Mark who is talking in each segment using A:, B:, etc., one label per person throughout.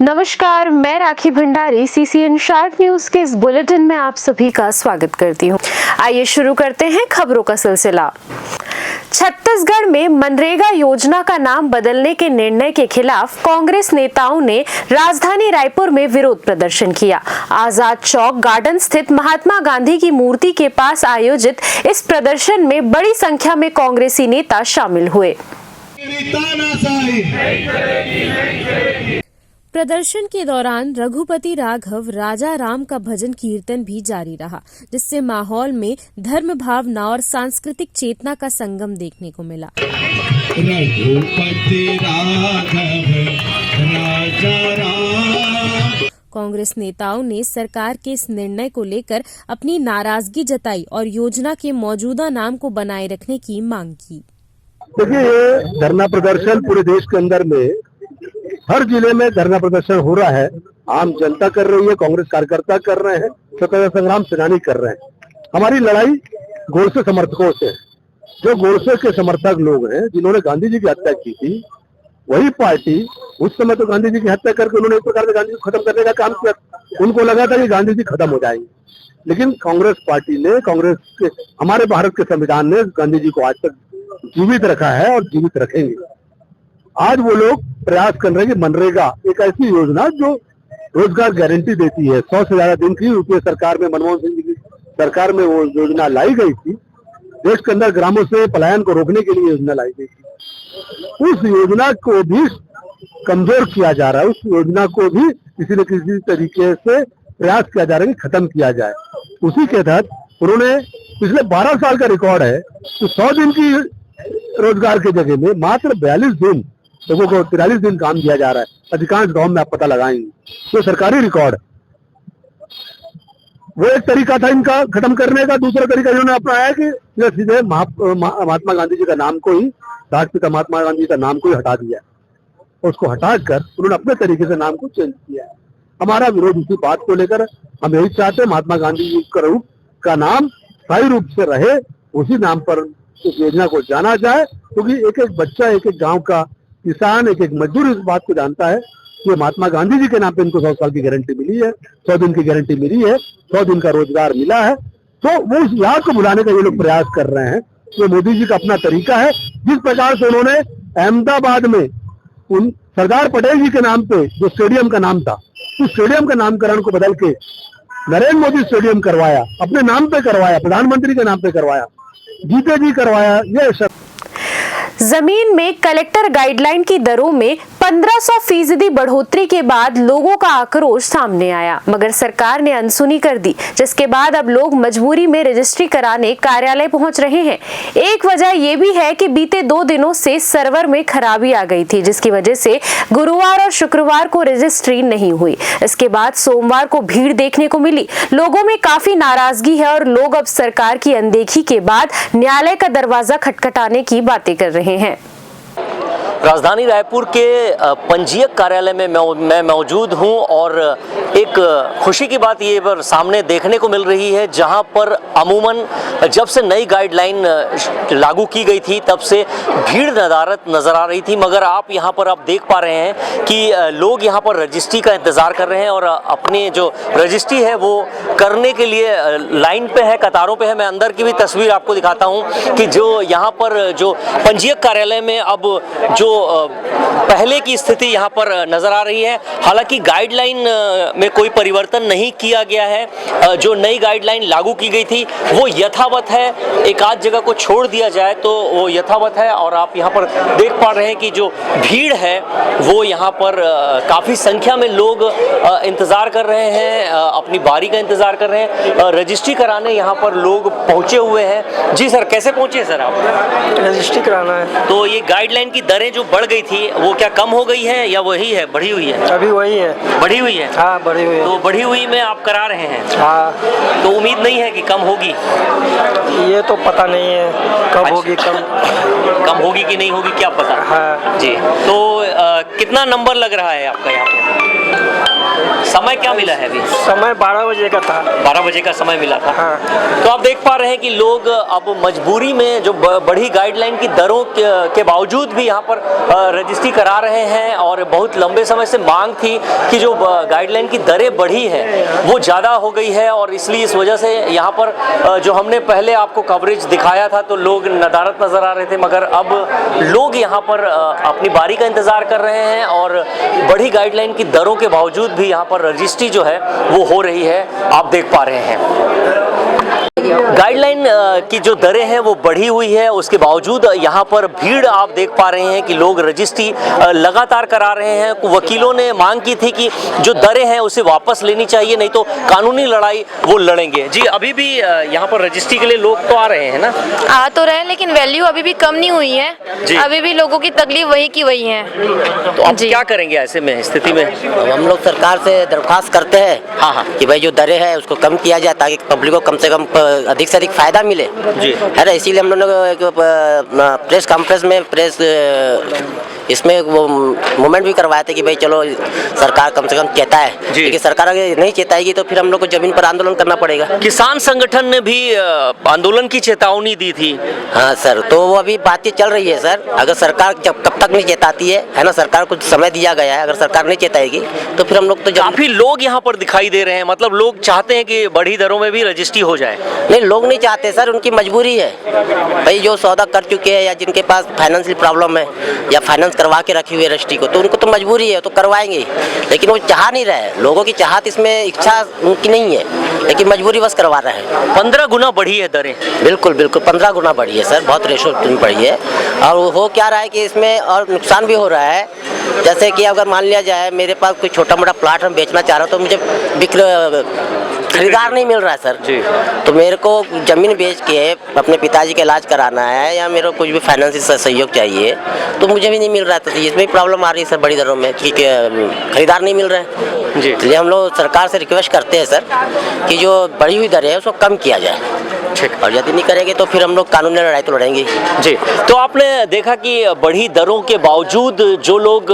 A: नमस्कार, मैं राखी Bhandari CCN sharp news के इस बुलेटिन में आप सभी का स्वागत करती हूं। आइए शुरू करते हैं खबरों का सिलसिला। छत्तीसगढ़ में मनरेगा योजना का नाम बदलने के निर्णय के खिलाफ कांग्रेस नेताओं ने राजधानी रायपुर में विरोध प्रदर्शन किया। आजाद चौक गार्डन स्थित महात्मा गांधी की मूर्ति के पास आयोजित इस प्रदर्शन में बड़ी संख्या में कांग्रेसी नेता शामिल हुए। प्रदर्शन के दौरान रघुपति राघव राजा राम का भजन कीर्तन भी जारी रहा, जिससे माहौल में धर्म भावना और सांस्कृतिक चेतना का संगम देखने को मिला।
B: रघुपति राघव राजा राम।
A: कांग्रेस नेताओं ने सरकार के इस निर्णय को लेकर अपनी नाराजगी जताई और योजना के मौजूदा नाम को बनाए रखने की मांग की।
C: देखिए, ये धरना प्रदर्शन पूरे देश के अंदर में हर जिले में धरना प्रदर्शन हो रहा है। आम जनता कर रही है, कांग्रेस कार्यकर्ता कर रहे हैं, स्वतंत्रता संग्राम सेनानी कर रहे हैं। हमारी लड़ाई गोडसे समर्थकों से है। जो गोडसे के समर्थक लोग हैं, जिन्होंने गांधी जी की हत्या की थी, वही पार्टी उस समय तो गांधी जी की हत्या करके उन्होंने एक प्रकार से गांधी जी को खत्म करने का काम किया। उनको लगा था कि गांधी जी खत्म हो जाएंगे, लेकिन कांग्रेस पार्टी ने, कांग्रेस के, हमारे भारत के संविधान ने गांधी जी को आज तक जीवित रखा है और जीवित रखेंगे। आज वो लोग प्रयास कर रहे हैं कि मनरेगा एक ऐसी योजना जो रोजगार गारंटी देती है। 100 से ज्यादा दिन की यूपीए सरकार में, मनमोहन सिंह जी की सरकार में वो योजना लाई गई थी। देश के अंदर ग्रामों से पलायन को रोकने के लिए योजना लाई गई थी। उस योजना को भी कमजोर किया जा रहा है। उस योजना को भी किसी न किसी तरीके से प्रयास किया जा रहा है कि खत्म किया जाए। उसी के तहत उन्होंने पिछले 12 साल का रिकॉर्ड है तो 100 दिन की रोजगार के जगह में मात्र 42 दिन, लोगों को 43 दिन काम दिया जा रहा है। अधिकांश गांव में आप पता लगाएंगे तो सरकारी रिकॉर्ड। वो एक तरीका था इनका खत्म करने का। दूसरा तरीका इन्होंने अपनाया कि सीधे महात्मा गांधी जी का नाम को ही, राष्ट्रपिता महात्मा गांधी जी का नाम को ही हटा दिया। उसको हटाकर उन्होंने अपने तरीके से नाम को चेंज किया है। हमारा विरोध इसी बात को लेकर, हम यही चाहते हैं महात्मा गांधी जी का नाम स्थायी रूप से रहे, उसी नाम पर इस योजना को जाना जाए। क्योंकि एक एक बच्चा, एक एक गांव का किसान, एक एक मजदूर इस बात को जानता है कि महात्मा गांधी जी के नाम पे इनको 100 साल की गारंटी मिली है, 100 दिन की गारंटी मिली है, 100 दिन का रोजगार मिला है। तो वो उस याद को भुलाने का ये लोग प्रयास कर रहे हैं। तो मोदी जी का अपना तरीका है। जिस प्रकार से उन्होंने अहमदाबाद में उन सरदार पटेल जी के नाम पे जो स्टेडियम का नाम था, उस स्टेडियम का नामकरण को बदल के नरेंद्र मोदी स्टेडियम करवाया, अपने नाम पे करवाया, प्रधानमंत्री के नाम पे करवाया, जीते जी करवाया। ये सब
A: जमीन में कलेक्टर गाइडलाइन की दरों में 1500% बढ़ोतरी के बाद लोगों का आक्रोश सामने आया, मगर सरकार ने अनसुनी कर दी, जिसके बाद अब लोग मजबूरी में रजिस्ट्री कराने कार्यालय पहुंच रहे हैं। एक वजह यह भी है कि बीते 2 दिनों से सर्वर में खराबी आ गई थी, जिसकी वजह से गुरुवार और शुक्रवार को रजिस्ट्री नहीं हुई। इसके बाद सोमवार को भीड़ देखने को मिली। लोगों में काफी नाराजगी है और लोग अब सरकार की अनदेखी के बाद न्यायालय का दरवाजा खटखटाने की बातें कर रहे हैं।
D: राजधानी रायपुर के पंजीयक कार्यालय में मैं मौजूद हूं और एक खुशी की बात ये पर सामने देखने को मिल रही है, जहां पर अमूमन जब से नई गाइडलाइन लागू की गई थी तब से भीड़ नदारत नज़र आ रही थी, मगर आप यहां पर आप देख पा रहे हैं कि लोग यहां पर रजिस्ट्री का इंतज़ार कर रहे हैं और अपने जो रजिस्ट्री है वो करने के लिए लाइन पे है, कतारों पे है। मैं अंदर की भी तस्वीर आपको दिखाता हूं कि जो यहाँ पर जो पंजीयक कार्यालय में अब जो पहले की स्थिति यहाँ पर नजर आ रही है। हालांकि गाइडलाइन में कोई परिवर्तन नहीं किया गया है। जो नई गाइडलाइन लागू की गई थी वो यथावत है। एक आध जगह को छोड़ दिया जाए तो वो यथावत है। और आप यहाँ पर देख पा रहे हैं कि जो भीड़ है वो यहाँ पर काफ़ी संख्या में लोग इंतज़ार कर रहे हैं, अपनी बारी का इंतज़ार कर रहे हैं। रजिस्ट्री कराने यहाँ पर लोग पहुँचे हुए हैं। जी सर, कैसे पहुँचे सर आप?
E: रजिस्ट्री कराना है।
D: तो ये गाइडलाइन की दरें जो बढ़ गई थी वो क्या कम हो गई है या वही है, बढ़ी हुई है?
E: अभी वही है।
D: बढ़ी हुई है?
E: हाँ, बढ़ी हुई है।
D: तो बढ़ी हुई में आप करा रहे हैं?
E: हाँ।
D: तो उम्मीद नहीं है कि कम होगी?
E: ये तो पता नहीं है कब होगी,
D: कम होगी कि नहीं होगी क्या पता।
E: हाँ
D: जी। तो कितना नंबर लग रहा है आपका यहाँ पे? समय क्या मिला है अभी?
E: समय 12 बजे का था।
D: 12 बजे का समय मिला था।
E: हाँ।
D: तो आप देख पा रहे हैं कि लोग अब मजबूरी में जो बढ़ी गाइडलाइन की दरों के बावजूद भी यहाँ पर रजिस्ट्री करा रहे हैं और बहुत लंबे समय से मांग थी कि जो गाइडलाइन की दरें बढ़ी है वो ज़्यादा हो गई है और इसलिए इस वजह से यहाँ पर जो हमने पहले आपको कवरेज दिखाया था तो लोग नदारत नज़र आ रहे थे, मगर अब लोग यहाँ पर अपनी बारी का इंतज़ार कर रहे हैं और बढ़ी गाइडलाइन की दरों के बावजूद भी यहाँ पर रजिस्ट्री जो है वो हो रही है, आप देख पा रहे हैं। गाइडलाइन की जो दरें हैं वो बढ़ी हुई है, उसके बावजूद यहाँ पर भीड़ आप देख पा रहे हैं कि लोग रजिस्ट्री लगातार करा रहे हैं। वकीलों ने मांग की थी कि जो दरें हैं उसे वापस लेनी चाहिए, नहीं तो कानूनी लड़ाई वो लड़ेंगे। जी, अभी भी यहाँ पर रजिस्ट्री के लिए लोग तो आ रहे हैं ना?
F: आ तो रहे हैं, लेकिन वैल्यू अभी भी कम नहीं हुई है। अभी भी लोगों की तकलीफ वही की वही है।
D: तो अब क्या करेंगे ऐसे में स्थिति में?
G: हम लोग सरकार से दरख्वास्त करते हैं
D: हाँ
G: कि भाई जो दरें हैं उसको कम किया जाए ताकि पब्लिक को कम से कम अधिक से अधिक फायदा मिले
D: जी।
G: है ना। इसीलिए हम लोग एक प्रेस कॉन्फ्रेंस में इसमें वो मूवमेंट भी करवाए थे कि भाई चलो सरकार कम से कम चेताए, क्योंकि सरकार अगर नहीं चेताएगी तो फिर हम लोग को जमीन पर आंदोलन करना पड़ेगा।
D: किसान संगठन ने भी आंदोलन की चेतावनी दी थी।
G: हाँ सर, तो वो अभी बातचीत चल रही है सर। अगर सरकार कब तक नहीं चेताती है ना, सरकार को समय दिया गया है, अगर सरकार नहीं चेताएगी तो फिर हम लोग तो
D: काफी लोग यहाँ पर दिखाई दे रहे हैं, मतलब लोग चाहते हैं कि बढ़ी दरों में भी रजिस्ट्री हो जाए।
G: नहीं, लोग नहीं चाहते सर, उनकी मजबूरी है भाई। जो सौदा कर चुके हैं या जिनके पास फाइनेंशियल प्रॉब्लम है या फाइनेंस करवा के रखी हुई है रजिस्ट्री को, तो उनको तो मजबूरी है, तो करवाएंगे। लेकिन वो चाह नहीं रहे, लोगों की चाहत इसमें इच्छा उनकी नहीं है, लेकिन मजबूरी बस करवा रहे हैं।
D: 15 गुना बढ़ी है दरें।
G: बिल्कुल बिल्कुल 15 गुना बढ़ी है सर, बहुत रेशो बढ़ी है। और हो क्या रहा है कि इसमें और नुकसान भी हो रहा है। जैसे कि अगर मान लिया जाए मेरे पास कोई छोटा मोटा प्लाट हम बेचना चाह रहा हूँ तो मुझे खरीदार नहीं मिल रहा है सर जी। तो मेरे को जमीन बेच के अपने पिताजी का इलाज कराना है या मेरे को कुछ भी फाइनेंशियल सहयोग चाहिए तो मुझे भी नहीं मिल रहा था। तो इसमें प्रॉब्लम आ रही है सर बड़ी दरों में कि खरीदार नहीं मिल रहे हैं जी। इसलिए हम लोग सरकार से रिक्वेस्ट करते हैं सर कि जो बढ़ी हुई दरें है उसको कम किया जाए, और यदि नहीं करेंगे तो फिर हम लोग कानूनी लड़ाई तो लड़ेंगे
D: जी। तो आपने देखा कि बढ़ी दरों के बावजूद जो लोग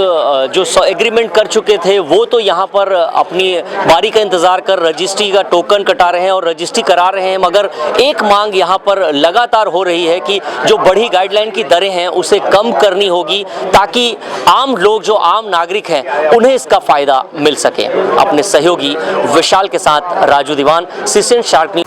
D: जो एग्रीमेंट कर चुके थे वो तो यहाँ पर अपनी बारी का इंतजार कर रजिस्ट्री का टोकन कटा रहे हैं और रजिस्ट्री करा रहे हैं, मगर एक मांग यहाँ पर लगातार हो रही है कि जो बढ़ी गाइडलाइन की दरें हैं उसे कम करनी होगी ताकि आम लोग, जो आम नागरिक हैं, उन्हें इसका फायदा मिल सके। अपने सहयोगी विशाल के साथ Raju Diwan, CCN shark news.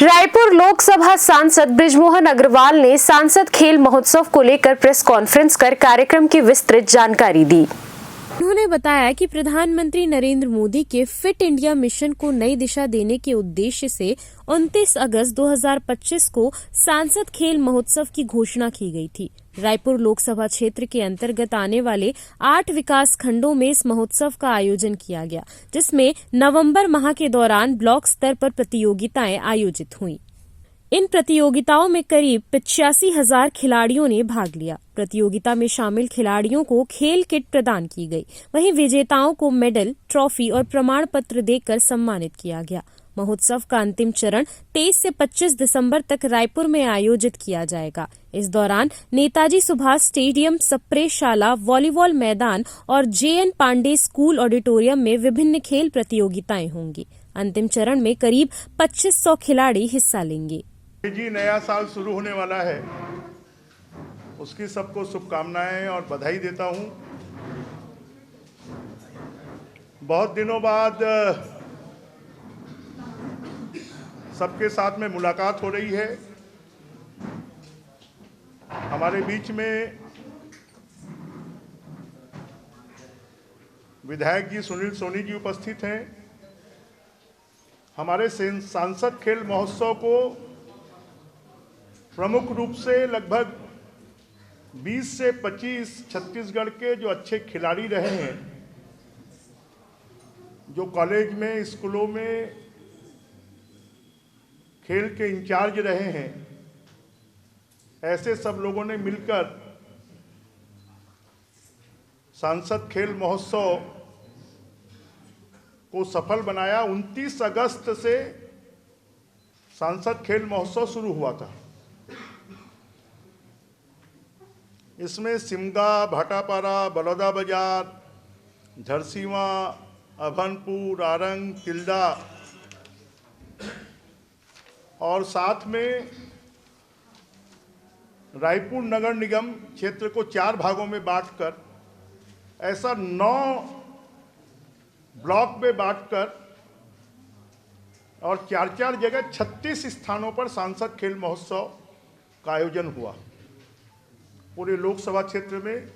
A: Raipur Lok Sabha सांसद बृजमोहन अग्रवाल ने सांसद खेल महोत्सव को लेकर प्रेस कॉन्फ्रेंस कर कार्यक्रम की विस्तृत जानकारी दी।
H: उन्होंने बताया कि प्रधानमंत्री नरेंद्र मोदी के फिट इंडिया मिशन को नई दिशा देने के उद्देश्य से 29 अगस्त 2025 को सांसद खेल महोत्सव की घोषणा की गई थी। रायपुर लोकसभा क्षेत्र के अंतर्गत आने वाले 8 विकास खंडों में इस महोत्सव का आयोजन किया गया, जिसमें नवंबर माह के दौरान ब्लॉक स्तर पर प्रतियोगिताएं आयोजित हुईं। इन प्रतियोगिताओं में करीब 85,000 खिलाड़ियों ने भाग लिया। प्रतियोगिता में शामिल खिलाड़ियों को खेल किट प्रदान की गई। वहीं विजेताओं को मेडल, ट्रॉफी और प्रमाण पत्र देकर सम्मानित किया गया। महोत्सव का अंतिम चरण 23 से 25 दिसंबर तक रायपुर में आयोजित किया जाएगा। इस दौरान नेताजी सुभाष स्टेडियम, सप्रे शाला, वॉलीबॉल मैदान और JN पांडे स्कूल ऑडिटोरियम में विभिन्न खेल प्रतियोगिताएं होंगी। अंतिम चरण में करीब 2500 खिलाड़ी हिस्सा लेंगे।
I: जी, नया साल शुरू होने वाला है, उसकी सबको शुभकामनाएं और बधाई देता हूं। बहुत दिनों बाद सबके साथ में मुलाकात हो रही है। हमारे बीच में विधायक जी सुनील सोनी जी उपस्थित हैं। हमारे सांसद खेल महोत्सव को प्रमुख रूप से लगभग 20 से 25 छत्तीसगढ़ के जो अच्छे खिलाड़ी रहे हैं, जो कॉलेज में, स्कूलों में खेल के इंचार्ज रहे हैं, ऐसे सब लोगों ने मिलकर सांसद खेल महोत्सव को सफल बनाया। 29 अगस्त से सांसद खेल महोत्सव शुरू हुआ था। इसमें सिमगा, भाटापारा, बलौदाबाजार, झरसीवा, अभनपुर, आरंग, तिल्दा और साथ में रायपुर नगर निगम क्षेत्र को 4 भागों में बांटकर, ऐसा 9 ब्लॉक में बांटकर और 4-4 जगह 36 स्थानों पर सांसद खेल महोत्सव का आयोजन हुआ पूरे लोकसभा क्षेत्र में।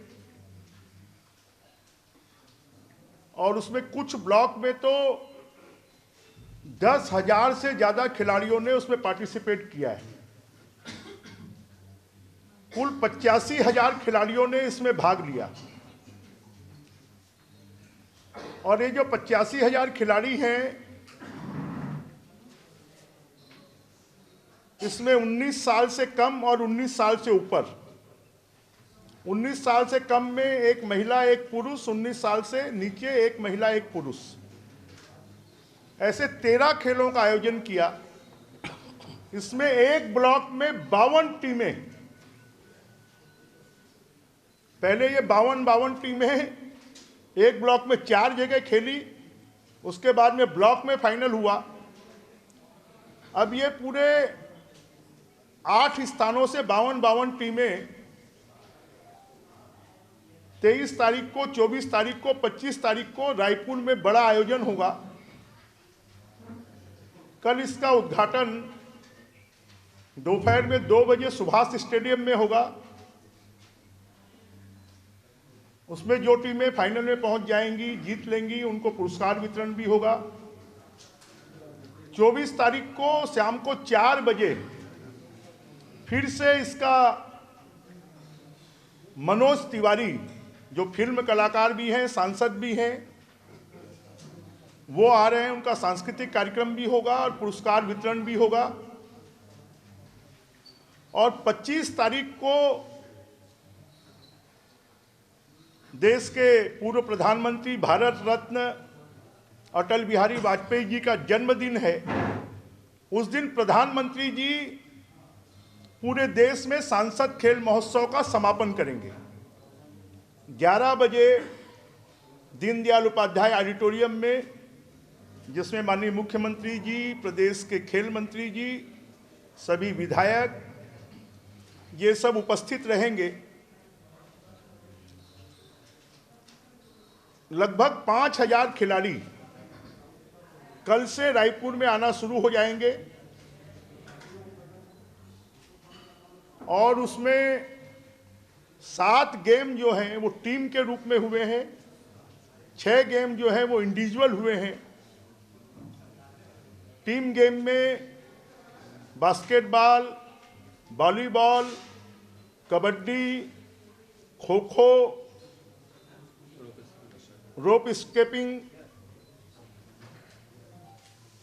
I: और उसमें कुछ ब्लॉक में तो 10,000 से ज्यादा खिलाड़ियों ने उसमें पार्टिसिपेट किया है। कुल 85,000 खिलाड़ियों ने इसमें भाग लिया। और ये जो 85,000 खिलाड़ी हैं, इसमें 19 साल से कम और 19 साल से ऊपर, 19 साल से कम में एक महिला एक पुरुष, 19 साल से नीचे एक महिला एक पुरुष, ऐसे 13 खेलों का आयोजन किया। इसमें एक ब्लॉक में 52 टीमें, पहले ये 52 टीमें एक ब्लॉक में 4 जगह खेली, उसके बाद में ब्लॉक में फाइनल हुआ। अब ये पूरे 8 स्थानों से 52 टीमें 23 तारीख को, 24 तारीख को, 25 तारीख को रायपुर में बड़ा आयोजन होगा। कल इसका उद्घाटन दोपहर में 2 बजे सुभाष स्टेडियम में होगा। उसमें जो टीमें फाइनल में पहुंच जाएंगी, जीत लेंगी, उनको पुरस्कार वितरण भी होगा। 24 तारीख को शाम को 4 बजे फिर से इसका मनोज तिवारी, जो फिल्म कलाकार भी हैं, सांसद भी हैं, वो आ रहे हैं। उनका सांस्कृतिक कार्यक्रम भी होगा और पुरस्कार वितरण भी होगा। और 25 तारीख को देश के पूर्व प्रधानमंत्री, भारत रत्न अटल बिहारी वाजपेयी जी का जन्मदिन है। उस दिन प्रधानमंत्री जी पूरे देश में सांसद खेल महोत्सव का समापन करेंगे। 11 बजे दीनदयाल उपाध्याय ऑडिटोरियम में, जिसमें माननीय मुख्यमंत्री जी, प्रदेश के खेल मंत्री जी, सभी विधायक, ये सब उपस्थित रहेंगे। लगभग 5,000 खिलाड़ी कल से रायपुर में आना शुरू हो जाएंगे और उसमें 7 गेम जो हैं वो टीम के रूप में हुए हैं, 6 गेम जो हैं वो इंडिविजुअल हुए हैं। टीम गेम में basketball, volleyball, kabaddi, kho kho, rope skipping,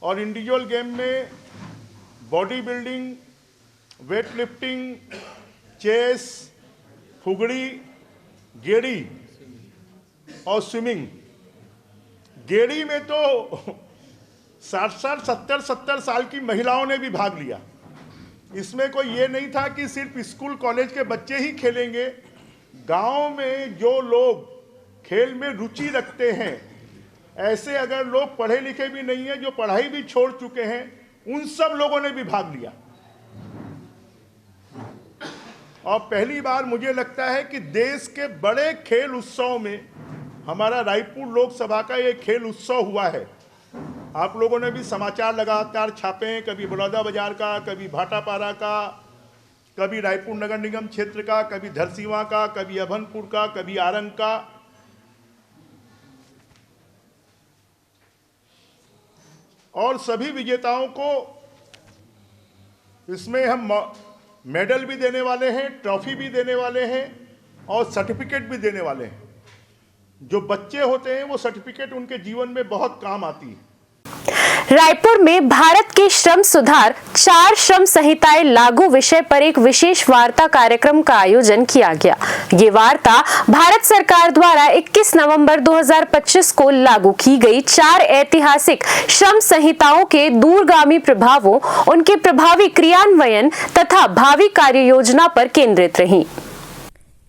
I: और इंडिविजुअल गेम में body building, weight lifting, chess, fugdi, gedi और स्विमिंग। गेड़ी में तो 60-60, 70-70 साल की महिलाओं ने भी भाग लिया। इसमें कोई ये नहीं था कि सिर्फ स्कूल कॉलेज के बच्चे ही खेलेंगे। गांव में जो लोग खेल में रुचि रखते हैं, ऐसे अगर लोग पढ़े लिखे भी नहीं है, जो पढ़ाई भी छोड़ चुके हैं, उन सब लोगों ने भी भाग लिया। और पहली बार मुझे लगता है कि देश के बड़े खेल उत्सव में हमारा रायपुर लोकसभा का ये खेल उत्सव हुआ है। आप लोगों ने भी समाचार लगातार छापे हैं, कभी बलौदाबाजार का, कभी भाटापारा का, कभी रायपुर नगर निगम क्षेत्र का, कभी धरसींवा का, कभी अभनपुर का, कभी आरंग का। और सभी विजेताओं को इसमें हम मेडल भी देने वाले हैं, ट्रॉफी भी देने वाले हैं और सर्टिफिकेट भी देने वाले हैं। जो बच्चे होते हैं वो सर्टिफिकेट उनके जीवन में बहुत काम आती है।
A: रायपुर में भारत के श्रम सुधार 4 श्रम संहिताएं लागू विषय पर एक विशेष वार्ता कार्यक्रम का आयोजन किया गया। ये वार्ता भारत सरकार द्वारा 21 नवंबर 2025 को लागू की गई 4 ऐतिहासिक श्रम संहिताओं के दूरगामी प्रभावों, उनके प्रभावी क्रियान्वयन तथा भावी कार्य योजना पर केंद्रित रही।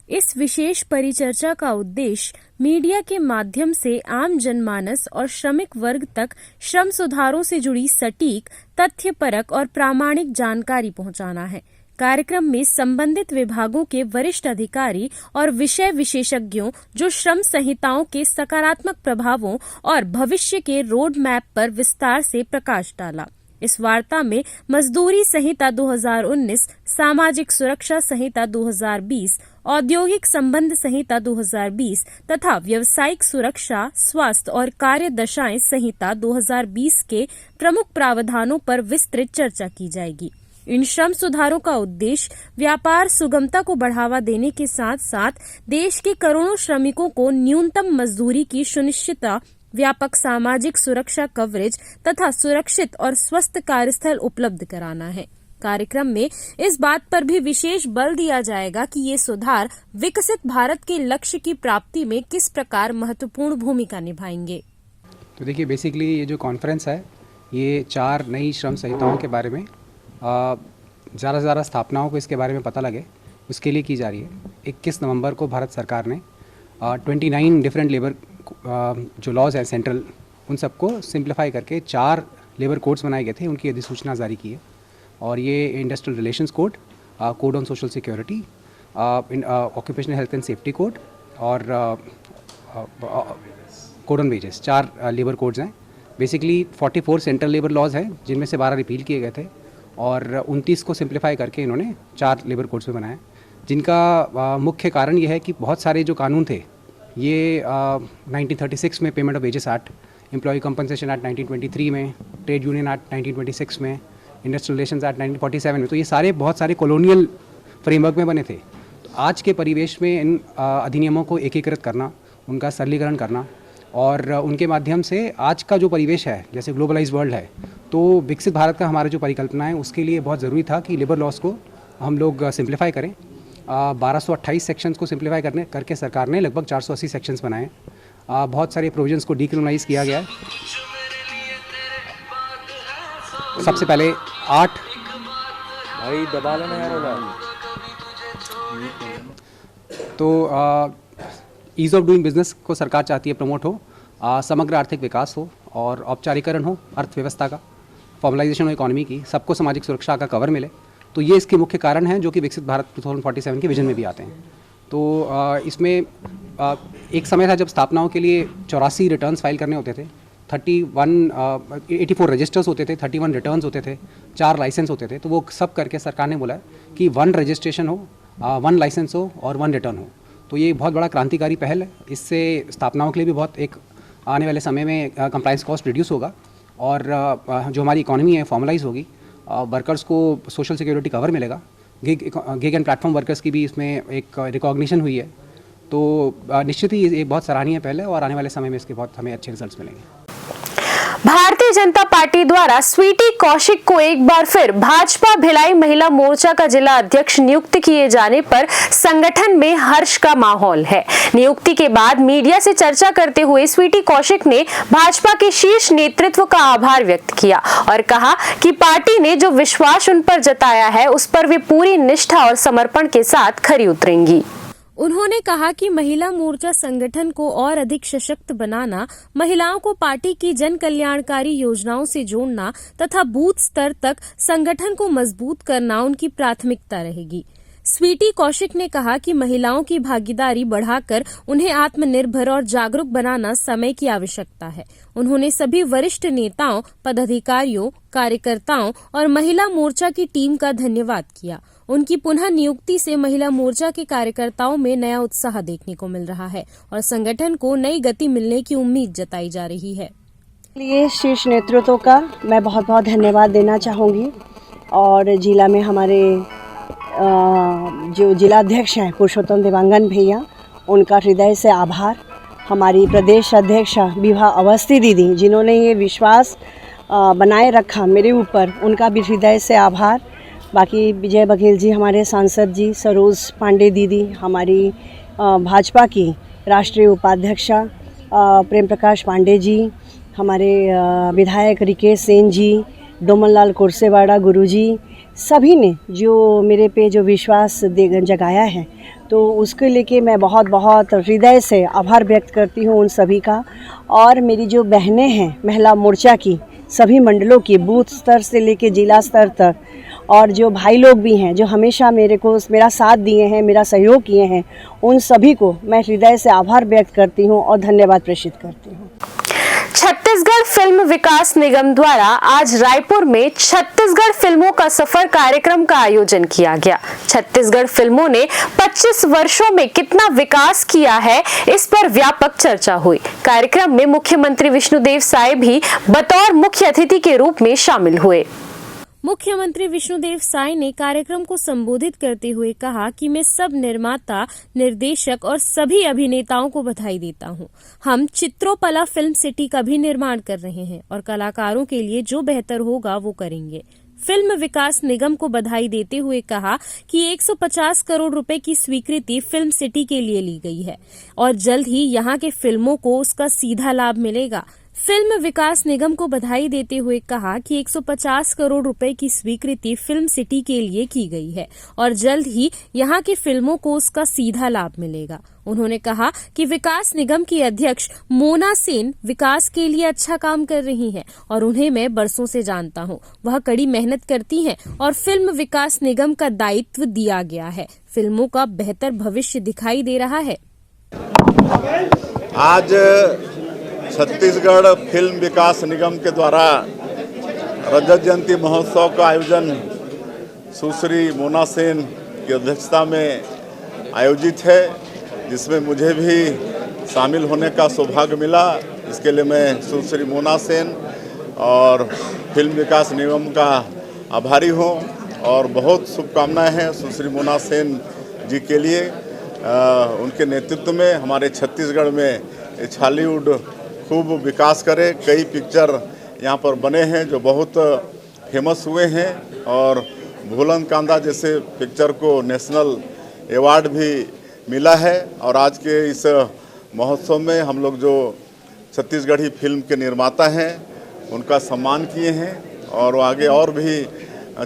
H: इस विशेष परिचर्चा का उद्देश्य मीडिया के माध्यम से आम जनमानस और श्रमिक वर्ग तक श्रम सुधारों से जुड़ी सटीक, तथ्यपरक और प्रामाणिक जानकारी पहुंचाना है। कार्यक्रम में संबंधित विभागों के वरिष्ठ अधिकारी और विषय विशेषज्ञों जो श्रम संहिताओं के सकारात्मक प्रभावों और भविष्य के रोड मैप पर विस्तार से प्रकाश डाला। इस वार्ता में मजदूरी संहिता 2019, सामाजिक सुरक्षा संहिता 2020, औद्योगिक संबंध संहिता 2020 तथा व्यावसायिक सुरक्षा, स्वास्थ्य और कार्य दशाएं संहिता 2020 के प्रमुख प्रावधानों पर विस्तृत चर्चा की जाएगी। इन श्रम सुधारों का उद्देश्य व्यापार सुगमता को बढ़ावा देने के साथ साथ देश के करोड़ों श्रमिकों को न्यूनतम मजदूरी की सुनिश्चितता, व्यापक सामाजिक सुरक्षा कवरेज तथा सुरक्षित और स्वस्थ कार्यस्थल उपलब्ध कराना है। कार्यक्रम में इस बात पर भी विशेष बल दिया जाएगा कि ये सुधार विकसित भारत के लक्ष्य की प्राप्ति में किस प्रकार महत्वपूर्ण भूमिका निभाएंगे।
J: तो देखिए, बेसिकली ये जो कॉन्फ्रेंस है ये 4 नई श्रम संहिताओं के बारे में ज़्यादा से ज़्यादा स्थापनाओं को इसके बारे में पता लगे उसके लिए की जा रही है। 21 नवंबर को भारत सरकार ने 29 डिफरेंट लेबर जो लॉज हैं सेंट्रल, उन सबको सिंप्लीफाई करके 4 लेबर कोड्स बनाए गए थे, उनकी अधिसूचना जारी की है। और ये industrial relations code, code on social security, occupational health and safety code और code on wages, 4 labour codes हैं। बेसिकली 44 सेंट्रल लेबर लॉज हैं जिनमें से 12 रिपील किए गए थे और 29 को सिंप्लीफाई करके इन्होंने 4 लेबर कोड्स में बनाए, जिनका मुख्य कारण ये है कि बहुत सारे जो कानून थे ये 1936 में payment of wages act, employee compensation act 1923 में, ट्रेड यूनियन एक्ट 1926 में, इंडस्ट्रियल रिलेशंस एक्ट 1947 में, तो ये सारे बहुत सारे कॉलोनियल फ्रेमवर्क में बने थे। तो आज के परिवेश में इन अधिनियमों को एकीकृत करना, उनका सरलीकरण करना और उनके माध्यम से आज का जो परिवेश है, जैसे ग्लोबलाइज वर्ल्ड है, तो विकसित भारत का हमारा जो परिकल्पना है उसके लिए बहुत ज़रूरी था कि लेबर लॉस को हम लोग सिंप्लीफाई करें। 1228 सेक्शंस को सिंप्लीफाई करके सरकार ने लगभग 480 सेक्शंस बनाए। बहुत सारे प्रोविजंस को डीक्रिमिनलाइज किया गया है। सबसे पहले 8
E: भाई दबा लेना यार,
J: तो ईज़ ऑफ डूइंग बिजनेस को सरकार चाहती है प्रमोट हो, समग्र आर्थिक विकास हो और औपचारीकरण हो अर्थव्यवस्था का, फॉर्मलाइजेशन हो इकोनॉमी की, सबको सामाजिक सुरक्षा का कवर मिले। तो ये इसके मुख्य कारण हैं जो कि विकसित भारत 2047 के विजन में भी आते हैं। तो इसमें एक समय था जब स्थापनाओं के लिए 84 रिटर्न्स फाइल करने होते थे, 84 रजिस्टर्स होते थे, 31 रिटर्न्स होते थे, 4 लाइसेंस होते थे। तो वो सब करके सरकार ने बोला कि 1 रजिस्ट्रेशन हो, 1 लाइसेंस हो और 1 रिटर्न हो। तो ये बहुत बड़ा क्रांतिकारी पहल है। इससे स्थापनाओं के लिए भी बहुत एक आने वाले समय में कंप्लायंस कॉस्ट रिड्यूस होगा और जो हमारी इकोनॉमी है फॉर्मलाइज होगी, वर्कर्स को सोशल सिक्योरिटी कवर मिलेगा, गिग एंड प्लेटफॉर्म वर्कर्स की भी इसमें एक रिकॉग्निशन हुई है। तो निश्चित ही ये बहुत सराहनीय पहल है और आने वाले समय में इसके बहुत हमें अच्छे रिजल्ट्स मिलेंगे।
A: भारतीय जनता पार्टी द्वारा स्वीटी कौशिक को एक बार फिर भाजपा भिलाई महिला मोर्चा का जिला अध्यक्ष नियुक्त किए जाने पर संगठन में हर्ष का माहौल है। नियुक्ति के बाद मीडिया से चर्चा करते हुए स्वीटी कौशिक ने भाजपा के शीर्ष नेतृत्व का आभार व्यक्त किया और कहा कि पार्टी ने जो विश्वास उन पर जताया है उस पर वे पूरी निष्ठा और समर्पण के साथ खरी उतरेंगी।
H: उन्होंने कहा कि महिला मोर्चा संगठन को और अधिक सशक्त बनाना, महिलाओं को पार्टी की जन कल्याणकारी योजनाओं से जोड़ना तथा बूथ स्तर तक संगठन को मजबूत करना उनकी प्राथमिकता रहेगी। स्वीटी कौशिक ने कहा कि महिलाओं की भागीदारी बढ़ाकर उन्हें आत्मनिर्भर और जागरूक बनाना समय की आवश्यकता है। उन्होंने सभी वरिष्ठ नेताओं, पदाधिकारियों, कार्यकर्ताओं और महिला मोर्चा की टीम का धन्यवाद किया। उनकी पुनः नियुक्ति से महिला मोर्चा के कार्यकर्ताओं में नया उत्साह देखने को मिल रहा है और संगठन को नई गति मिलने की उम्मीद जताई जा रही है।
K: ये शीर्ष नेतृत्व का मैं बहुत बहुत धन्यवाद देना चाहूँगी और जिला में हमारे जो जिला अध्यक्ष हैं पुरुषोत्तम देवांगन भैया, उनका हृदय से आभार। हमारी प्रदेश अध्यक्ष विभा अवस्थी दीदी, जिन्होंने ये विश्वास बनाए रखा मेरे ऊपर, उनका भी हृदय से आभार। बाकी विजय बघेल जी, हमारे सांसद जी, सरोज पांडे दीदी, हमारी भाजपा की राष्ट्रीय उपाध्यक्षा प्रेम प्रकाश पांडे जी, हमारे विधायक रिकेश सेन जी, डोमनलाल कुरसेवाड़ा गुरुजी, सभी ने जो मेरे पे जो विश्वास जगाया है, तो उसके लेके मैं बहुत बहुत हृदय से आभार व्यक्त करती हूँ उन सभी का। और मेरी जो बहनें हैं महिला मोर्चा की, सभी मंडलों की, बूथ स्तर से लेके जिला स्तर तक, और जो भाई लोग भी हैं जो हमेशा मेरा साथ दिए हैं, मेरा सहयोग किए हैं, उन सभी को मैं हृदय से आभार व्यक्त करती हूँ और धन्यवाद प्रेषित करती हूँ।
A: छत्तीसगढ़ फिल्म विकास निगम द्वारा आज रायपुर में छत्तीसगढ़ फिल्मों का सफर कार्यक्रम का आयोजन किया गया। छत्तीसगढ़ फिल्मों ने 25 वर्षों में कितना विकास किया है, इस पर व्यापक चर्चा हुई। कार्यक्रम में मुख्यमंत्री विष्णुदेव साय भी बतौर मुख्य अतिथि के रूप में शामिल हुए।
H: मुख्यमंत्री विष्णुदेव साय ने कार्यक्रम को संबोधित करते हुए कहा कि मैं सब निर्माता, निर्देशक और सभी अभिनेताओं को बधाई देता हूं। हम चित्रोपला फिल्म सिटी का भी निर्माण कर रहे हैं और कलाकारों के लिए जो बेहतर होगा वो करेंगे। फिल्म विकास निगम को बधाई देते हुए कहा कि 150 करोड़ रुपए की स्वीकृति फिल्म सिटी के लिए ली गई है और जल्द ही यहां के फिल्मों को उसका सीधा लाभ मिलेगा। फिल्म विकास निगम को बधाई देते हुए कहा कि 150 करोड़ रुपए की स्वीकृति फिल्म सिटी के लिए की गई है और जल्द ही यहां की फिल्मों को उसका सीधा लाभ मिलेगा। उन्होंने कहा कि विकास निगम की अध्यक्ष मोना सेन विकास के लिए अच्छा काम कर रही हैं और उन्हें मैं बरसों से जानता हूं। वह कड़ी मेहनत करती हैं और फिल्म विकास निगम का दायित्व दिया गया है। फिल्मों का बेहतर भविष्य दिखाई दे रहा है।
L: आज छत्तीसगढ़ फिल्म विकास निगम के द्वारा रजत जयंती महोत्सव का आयोजन सुश्री मोना सेन की अध्यक्षता में आयोजित है, जिसमें मुझे भी शामिल होने का सौभाग्य मिला। इसके लिए मैं सुश्री मोना सेन और फिल्म विकास निगम का आभारी हूँ और बहुत शुभकामनाएं हैं सुश्री मोना सेन जी के लिए। उनके नेतृत्व में हमारे छत्तीसगढ़ में छालीवुड खूब विकास करे। कई पिक्चर यहाँ पर बने हैं जो बहुत फेमस हुए हैं और भूलन कांदा जैसे पिक्चर को नेशनल अवार्ड भी मिला है। और आज के इस महोत्सव में हम लोग जो छत्तीसगढ़ी फिल्म के निर्माता हैं उनका सम्मान किए हैं और आगे और भी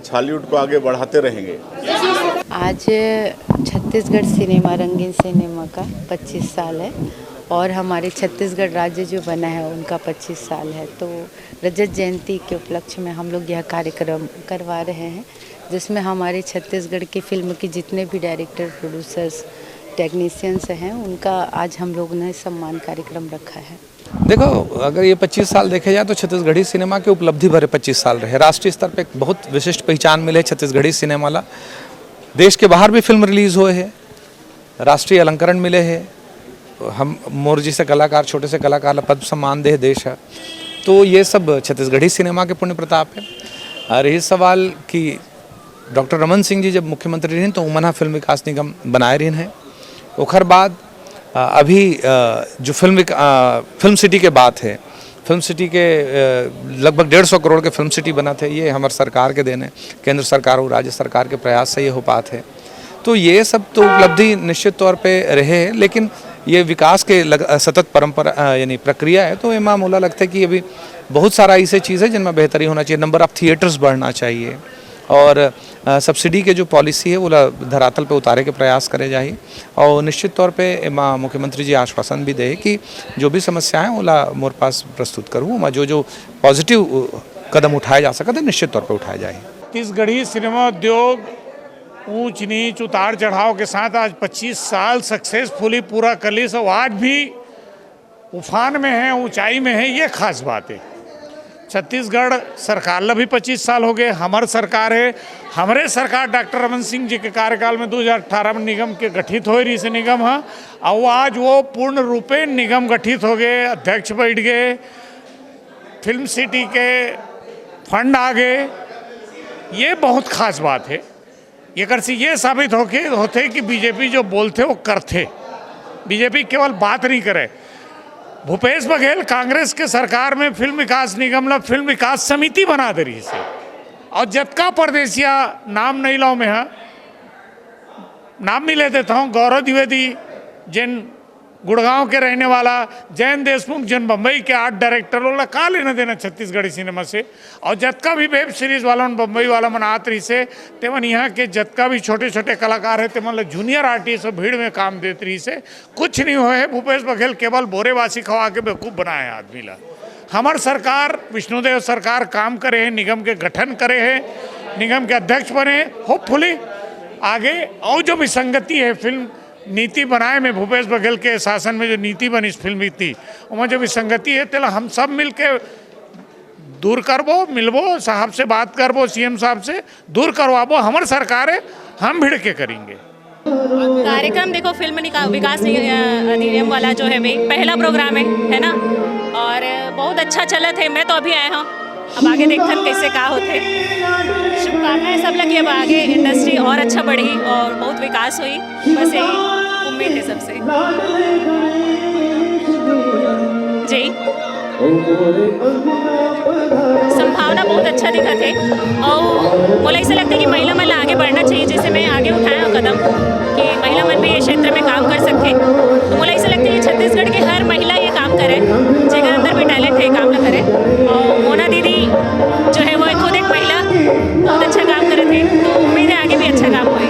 L: छालीवुड को आगे बढ़ाते रहेंगे।
M: आज छत्तीसगढ़ सिनेमा, रंगीन सिनेमा का 25 साल है और हमारे छत्तीसगढ़ राज्य जो बना है उनका 25 साल है। तो रजत जयंती के उपलक्ष्य में हम लोग यह कार्यक्रम करवा रहे हैं, जिसमें हमारे छत्तीसगढ़ की फिल्म के जितने भी डायरेक्टर, प्रोड्यूसर्स, टेक्नीशियंस हैं उनका आज हम लोग ने सम्मान कार्यक्रम रखा है।
N: देखो, अगर ये 25 साल देखे जाए तो छत्तीसगढ़ी सिनेमा के उपलब्धि भरे 25 साल रहे। राष्ट्रीय स्तर पे बहुत विशिष्ट पहचान मिले छत्तीसगढ़ी सिनेमा ला। देश के बाहर भी फिल्म रिलीज हुए हैं, राष्ट्रीय अलंकरण मिले हैं। हम मोर जी से कलाकार, छोटे से कलाकार ला पद्म सम्मान दे देश है। तो ये सब छत्तीसगढ़ी सिनेमा के पुण्य प्रताप है। और रही सवाल कि डॉक्टर रमन सिंह जी जब मुख्यमंत्री रहे तो उमना फिल्म विकास निगम बनाए रहे हैं। ओखर बाद अभी जो फिल्म सिटी के बात है, फिल्म सिटी के लगभग 150 करोड़ के फिल्म सिटी बना थे। ये हमारे सरकार के देन है, केंद्र सरकार और राज्य सरकार के प्रयास से ये हो पाते है। तो ये सब तो उपलब्धि निश्चित तौर पे रहे, लेकिन ये विकास के सतत परंपरा यानी प्रक्रिया है। तो एमा मोला लगता है कि अभी बहुत सारा ऐसे चीज़ है जिनमें बेहतरी होना चाहिए। नंबर ऑफ थिएटर्स बढ़ना चाहिए और सब्सिडी के जो पॉलिसी है वो धरातल पे उतारे के प्रयास करे जाए। और निश्चित तौर पे एमा मुख्यमंत्री जी आश्वासन भी दे कि जो भी समस्याएं ओला मोर पास प्रस्तुत करूँ, मैं जो पॉजिटिव कदम उठाए जा सकते निश्चित तौर पर उठाए जाए।
O: छत्तीसगढ़ी सिनेमा उद्योग ऊंच नीच उतार चढ़ाव के साथ आज 25 साल सक्सेसफुली पूरा कर ली। सब आज भी उफान में है, ऊंचाई में है, ये खास बात है। छत्तीसगढ़ सरकार ला भी 25 साल हो गए। हमार सरकार है, हमारे सरकार डॉक्टर रमन सिंह जी के कार्यकाल में 2018 में निगम के गठित हो रही से निगम है और आज वो पूर्ण रूपे निगम गठित हो गए, अध्यक्ष बैठ गए, फिल्म सिटी के फंड आ गए। ये बहुत खास बात है। ये कर से ये साबित होते कि बीजेपी जो बोलते वो करते। बीजेपी केवल बात नहीं करे। भूपेश बघेल कांग्रेस के सरकार में फिल्म विकास निगम ला फिल्म विकास समिति बना दे रही से और जतका परदेसिया नाम नहीं लाओ में है, नाम भी ले देता हूँ। गौरव द्विवेदी जिन गुड़गांव के रहने वाला, जैन देशमुख जिन बम्बई के आर्ट डायरेक्टर वाला का लेना देना छत्तीसगढ़ी सिनेमा से। और जतका भी वेब सीरीज वाला बम्बई वाला मनात रही से तेमन यहाँ के जतका भी छोटे छोटे कलाकार है तेमन जूनियर आर्टिस्ट भीड़ में काम देते रही से कुछ नहीं हुए है। भूपेश बघेल केवल बोरेवासी खवा के बेवकूफ़ बनाए आदमी ला। हमार सरकार विष्णुदेव सरकार काम करे है, निगम के गठन करे है निगम के अध्यक्ष बने, होपफुली आगे और जो विसंगति है फिल्म नीति बनाए में भूपेश बघेल के शासन में जो नीति बनी इस फिल्म की उसमें जो विसंगति है तेला हम सब मिलके दूर करबो, मिलबो, साहब से बात करबो, सीएम साहब से दूर करवाबो। हमारी सरकार है, हम भिड़ के करेंगे।
P: कार्यक्रम देखो, फिल्म विकास अधिनियम वाला जो है भाई पहला प्रोग्राम है ना, और बहुत अच्छा चला थे। मैं तो अभी आया हूँ, अब आगे देखन कैसे का होते। शुभकामनाएं सब लगी, अब आगे इंडस्ट्री और अच्छा बढ़ी और बहुत विकास हुई, बस यही उम्मीद है सबसे जी। संभावना बहुत अच्छा दिखा थे और मुझे ऐसा लगता है कि महिला मन आगे बढ़ना चाहिए। जैसे मैं आगे उठाया कदम कि महिला मन भी ये क्षेत्र में काम कर सकते, तो मुझे ऐसा लगता है कि छत्तीसगढ़ की हर महिला ये काम करे, जिनके अंदर भी टैलेंट है काम ना करे। और मोना दीदी जो है वो खुद एक महिला बहुत अच्छा काम कर रहे थे, तो उम्मीद है आगे भी अच्छा काम होगी।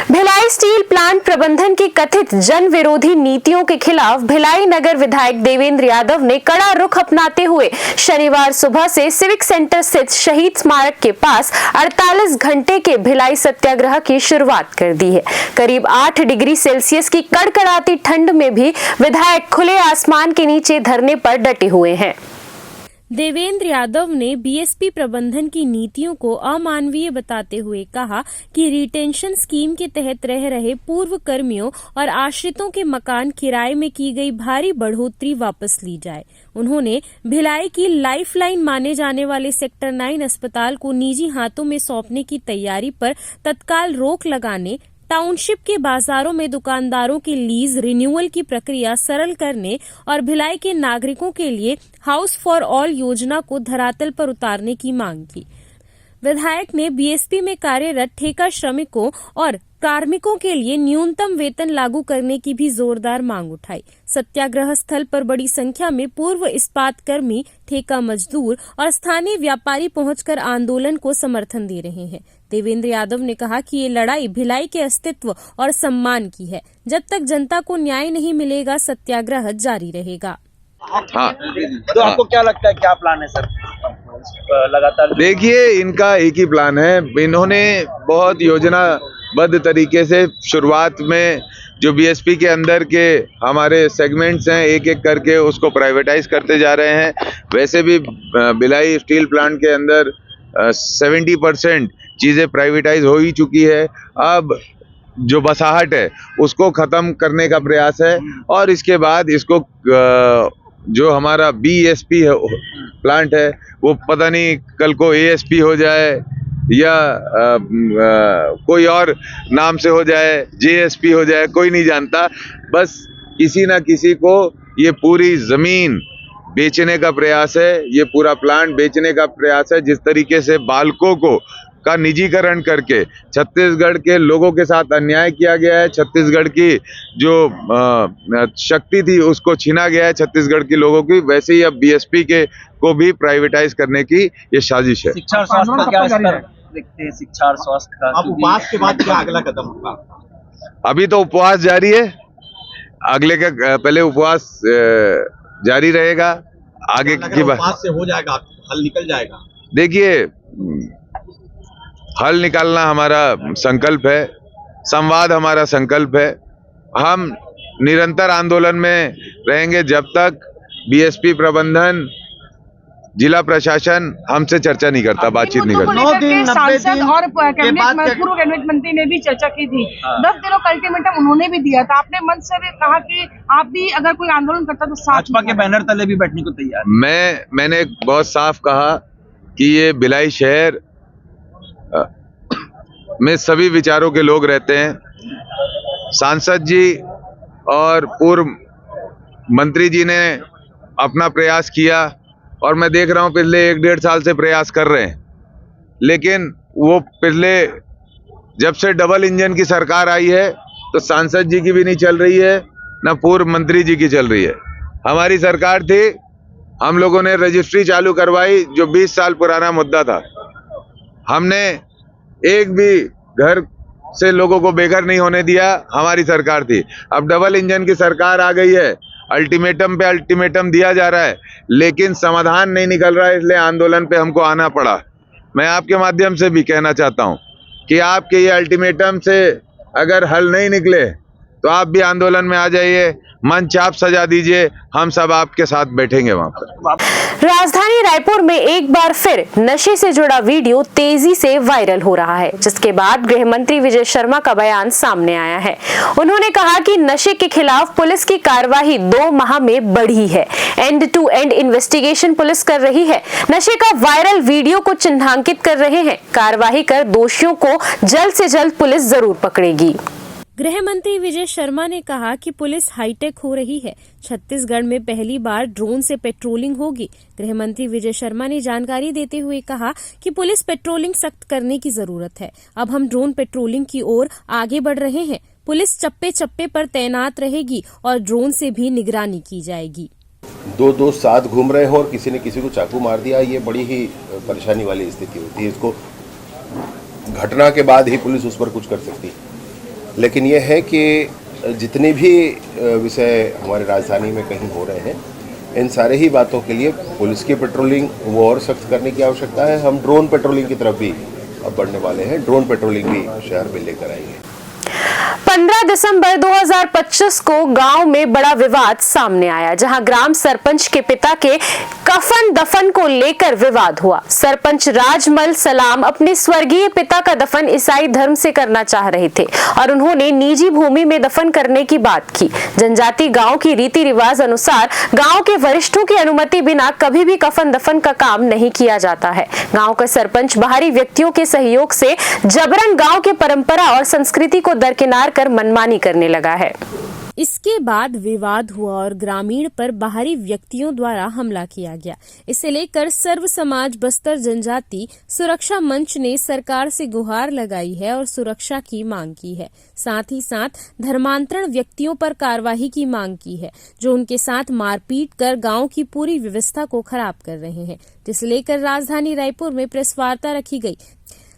A: भिलाई स्टील प्लांट प्रबंधन की कथित जन विरोधी नीतियों के खिलाफ भिलाई नगर विधायक देवेंद्र यादव ने कड़ा रुख अपनाते हुए शनिवार सुबह से सिविक सेंटर स्थित शहीद स्मारक के पास 48 घंटे के भिलाई सत्याग्रह की शुरुआत कर दी है। करीब 8 डिग्री सेल्सियस की कड़कड़ाती ठंड में भी विधायक खुले आसमान के नीचे धरने पर डटे हुए हैं।
H: देवेंद्र यादव ने बीएसपी प्रबंधन की नीतियों को अमानवीय बताते हुए कहा कि रिटेंशन स्कीम के तहत रह रहे पूर्व कर्मियों और आश्रितों के मकान किराए में की गई भारी बढ़ोतरी वापस ली जाए। उन्होंने भिलाई की लाइफलाइन माने जाने वाले सेक्टर 9 अस्पताल को निजी हाथों में सौंपने की तैयारी पर तत्काल रोक लगाने, टाउनशिप के बाजारों में दुकानदारों के लीज रिन्यूअल की प्रक्रिया सरल करने और भिलाई के नागरिकों के लिए हाउस फॉर ऑल योजना को धरातल पर उतारने की मांग की। विधायक ने बीएसपी में कार्यरत ठेका श्रमिकों और कार्मिकों के लिए न्यूनतम वेतन लागू करने की भी जोरदार मांग उठाई। सत्याग्रह स्थल पर बड़ी संख्या में पूर्व इस्पात कर्मी, ठेका मजदूर और स्थानीय व्यापारी पहुंचकर आंदोलन को समर्थन दे रहे हैं। देवेंद्र यादव ने कहा कि ये लड़ाई भिलाई के अस्तित्व और सम्मान की है। जब तक जनता को न्याय नहीं मिलेगा, सत्याग्रह जारी रहेगा।
Q: हाँ, तो आपको क्या लगता है, क्या प्लान है सर लगातार?
R: देखिए, इनका एक ही प्लान है। इन्होंने बहुत योजनाबद्ध तरीके से शुरुआत में जो बीएसपी के अंदर के हमारे सेगमेंट्स हैं, एक एक करके उसको प्राइवेटाइज करते जा रहे हैं। वैसे भी भिलाई स्टील प्लांट के अंदर 70% चीज़ें प्राइवेटाइज हो ही चुकी है। अब जो बसाहट है उसको ख़त्म करने का प्रयास है और इसके बाद इसको जो हमारा बीएसपी प्लांट है वो पता नहीं कल को एएसपी हो जाए या कोई और नाम से हो जाए, जेएसपी हो जाए, कोई नहीं जानता। बस किसी ना किसी को ये पूरी ज़मीन बेचने का प्रयास है, ये पूरा प्लांट बेचने का प्रयास है। जिस तरीके से बाल्को का निजीकरण करके छत्तीसगढ़ के लोगों के साथ अन्याय किया गया है, छत्तीसगढ़ की जो शक्ति थी उसको छीना गया है छत्तीसगढ़ के लोगों की, वैसे ही अब बीएसपी के को भी प्राइवेटाइज करने की ये साजिश है।
Q: शिक्षा और स्वास्थ्य का क्या स्तर देखते हैं? शिक्षा और स्वास्थ्य का
S: अब उपवास के बाद क्या अगला कदम होगा?
R: अभी तो उपवास जारी है, अगले का पहले उपवास जारी रहेगा। आगे की बात
S: उपवास से हो जाएगा, हल निकल जाएगा।
R: देखिए, हल निकालना हमारा संकल्प है, संवाद हमारा संकल्प है। हम निरंतर आंदोलन में रहेंगे जब तक बीएसपी प्रबंधन, जिला प्रशासन हमसे चर्चा नहीं करता, बातचीत नहीं करता।
T: 9 दिन 90 दिन और पूर्व कैबिनेट मंत्री ने भी चर्चा की थी। 10 दिनों का अल्टीमेटम उन्होंने भी दिया था। आपने मंच से भी कहा कि आप भी अगर कोई आंदोलन करता तो
Q: भाजपा के बैनर तले भी बैठने को तैयार।
R: मैंने बहुत साफ कहा कि ये भिलाई शहर में सभी विचारों के लोग रहते हैं। सांसद जी और पूर्व मंत्री जी ने अपना प्रयास किया और मैं देख रहा हूं पिछले 1-1.5 साल से प्रयास कर रहे हैं, लेकिन वो पिछले जब से डबल इंजन की सरकार आई है तो सांसद जी की भी नहीं चल रही है, ना पूर्व मंत्री जी की चल रही है। हमारी सरकार थी, हम लोगों ने रजिस्ट्री चालू करवाई जो 20 साल पुराना मुद्दा था। हमने एक भी घर से लोगों को बेघर नहीं होने दिया, हमारी सरकार थी। अब डबल इंजन की सरकार आ गई है, अल्टीमेटम पे अल्टीमेटम दिया जा रहा है, लेकिन समाधान नहीं निकल रहा है, इसलिए आंदोलन पे हमको आना पड़ा। मैं आपके माध्यम से भी कहना चाहता हूं कि आपके ये अल्टीमेटम से अगर हल नहीं निकले तो आप भी आंदोलन में आ जाइए, मंच आप सजा दीजिए, हम सब आपके साथ बैठेंगे वहां पर।
A: राजधानी रायपुर में एक बार फिर नशे से जुड़ा वीडियो तेजी से वायरल हो रहा है, जिसके बाद गृह मंत्री विजय शर्मा का बयान सामने आया है। उन्होंने कहा कि नशे के खिलाफ पुलिस की कार्रवाई 2 माह में बढ़ी है। End to end investigation police कर रही है, नशे का वायरल वीडियो को चिन्हांकित कर रहे हैं। कार्रवाई कर दोषियों को जल्द से जल्द पुलिस जरूर पकड़ेगी।
H: गृह मंत्री विजय शर्मा ने कहा कि पुलिस हाईटेक हो रही है। छत्तीसगढ़ में पहली बार ड्रोन से पेट्रोलिंग होगी। गृह मंत्री विजय शर्मा ने जानकारी देते हुए कहा कि पुलिस पेट्रोलिंग सख्त करने की जरूरत है। अब हम ड्रोन पेट्रोलिंग की ओर आगे बढ़ रहे हैं। पुलिस चप्पे चप्पे पर तैनात रहेगी और ड्रोन से भी निगरानी की जाएगी।
U: 2 दोस्त साथ घूम रहे हो और किसी ने किसी को चाकू मार दिया, ये बड़ी ही परेशानी वाली स्थिति होती है। इसको घटना के बाद ही पुलिस उस पर कुछ कर सकती है, लेकिन यह है कि जितने भी विषय हमारे राजधानी में कहीं हो रहे हैं, इन सारे ही बातों के लिए पुलिस की पेट्रोलिंग वो और सख्त करने की आवश्यकता है। हम ड्रोन पेट्रोलिंग की तरफ भी अब बढ़ने वाले हैं, ड्रोन पेट्रोलिंग भी शहर में लेकर आएंगे।
A: 15 दिसंबर 2025 को गांव में बड़ा विवाद सामने आया, जहां ग्राम सरपंच के पिता के कफन दफन को लेकर विवाद हुआ। सरपंच राजमल सलाम अपने स्वर्गीय पिता का दफन ईसाई धर्म से करना चाह रहे थे और उन्होंने निजी भूमि में दफन करने की बात की। जनजाति गांव की रीति रिवाज अनुसार गांव के वरिष्ठों की अनुमति बिना कभी भी कफन दफन का काम नहीं किया जाता है। गांव का सरपंच बाहरी व्यक्तियों के सहयोग से जबरन गांव के परंपरा और संस्कृति को दरकिनार कर मनमानी करने लगा है।
H: इसके बाद विवाद हुआ और ग्रामीण पर बाहरी व्यक्तियों द्वारा हमला किया गया। इसे लेकर सर्व समाज बस्तर जनजाति सुरक्षा मंच ने सरकार से गुहार लगाई है और सुरक्षा की मांग की है। साथ ही साथ धर्मांतरण व्यक्तियों पर कार्रवाई की मांग की है, जो उनके साथ मारपीट कर गांव की पूरी व्यवस्था को खराब कर रहे हैं, जिसे लेकर राजधानी रायपुर में प्रेस वार्ता रखी गई।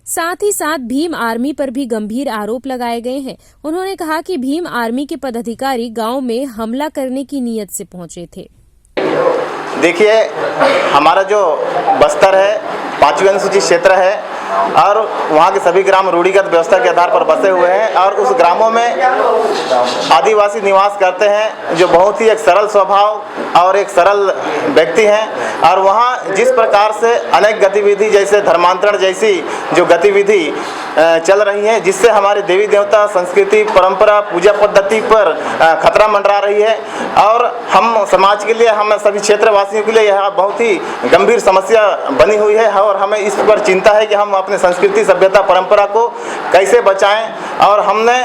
H: साथ ही साथ भीम आर्मी पर भी गंभीर आरोप लगाए गए हैं। उन्होंने कहा कि भीम आर्मी के पदाधिकारी गांव में हमला करने की नीयत से पहुंचे थे।
V: देखिए, हमारा जो बस्तर है 5वीं अनुसूचित क्षेत्र है और वहाँ के सभी ग्राम रूढ़िगत व्यवस्था के आधार पर बसे हुए हैं और उस ग्रामों में आदिवासी निवास करते हैं, जो बहुत ही एक सरल स्वभाव और एक सरल व्यक्ति हैं। और वहाँ जिस प्रकार से अनेक गतिविधि जैसे धर्मांतरण जैसी जो गतिविधि चल रही है, जिससे हमारे देवी देवता, संस्कृति, परंपरा, पूजा पद्धति पर खतरा मंडरा रही है और हम समाज के लिए, हम सभी क्षेत्रवासियों के लिए यह बहुत ही गंभीर समस्या बनी हुई है और हमें इस पर चिंता है कि हम अपने संस्कृति, सभ्यता, परंपरा को कैसे बचाएं। और हमने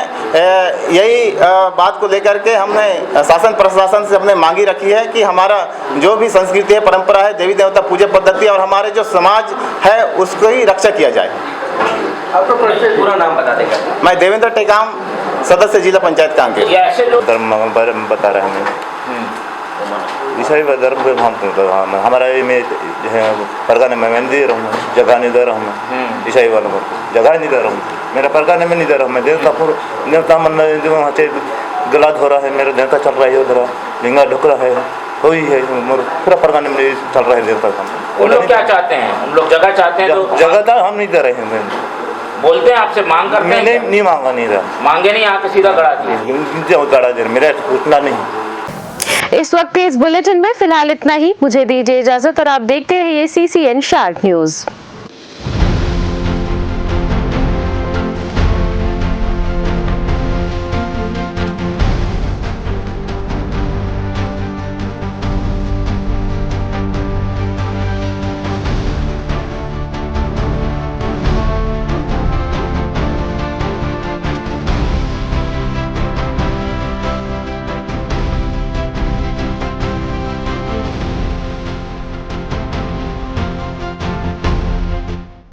V: यही बात को लेकर के हमने शासन प्रशासन से हमने मांगी रखी है कि हमारा जो भी संस्कृति है, परंपरा है, देवी देवता, पूजा पद्धति और हमारे जो समाज है उसको ही रक्षा किया जाए।
W: आपका पूरा नाम बता देगा?
V: मैं देवेंद्र टेकाम, सदस्य जिला पंचायत कांकेर।
X: धर्म बता रहे हैं ईसाई धर्म पे हम हमारा में परगाने में मैं दे रहा हूँ, जगह नहीं दे रहा हूँ ईसाई वालों को, जगह नहीं दे रहा हूँ, मेरा परगाने में नहीं दे रहा हूँ। मैं देवता मन जो वहाँ से गलत हो रहा है, मेरा देवता चल रहा है, उधर लिंगा ढुक रहा है, वही है पूरा परगाने में चल रहा है देवता का।
W: उन लोग क्या चाहते हैं? उन लोग जगह चाहते हैं, तो
X: जगह तो हम नहीं दे रहे हैं।
W: बोलते हैं आपसे, मांग करते हैं?
X: नहीं मांगा, नहीं रहा,
W: मांगे नहीं, आके सीधा गड़ा दिए।
X: गड़ा दे मेरा उतना नहीं।
A: इस वक्त के इस बुलेटिन में फिलहाल इतना ही। मुझे दीजिए इजाजत और आप देखते रहिए CCN शार्प न्यूज।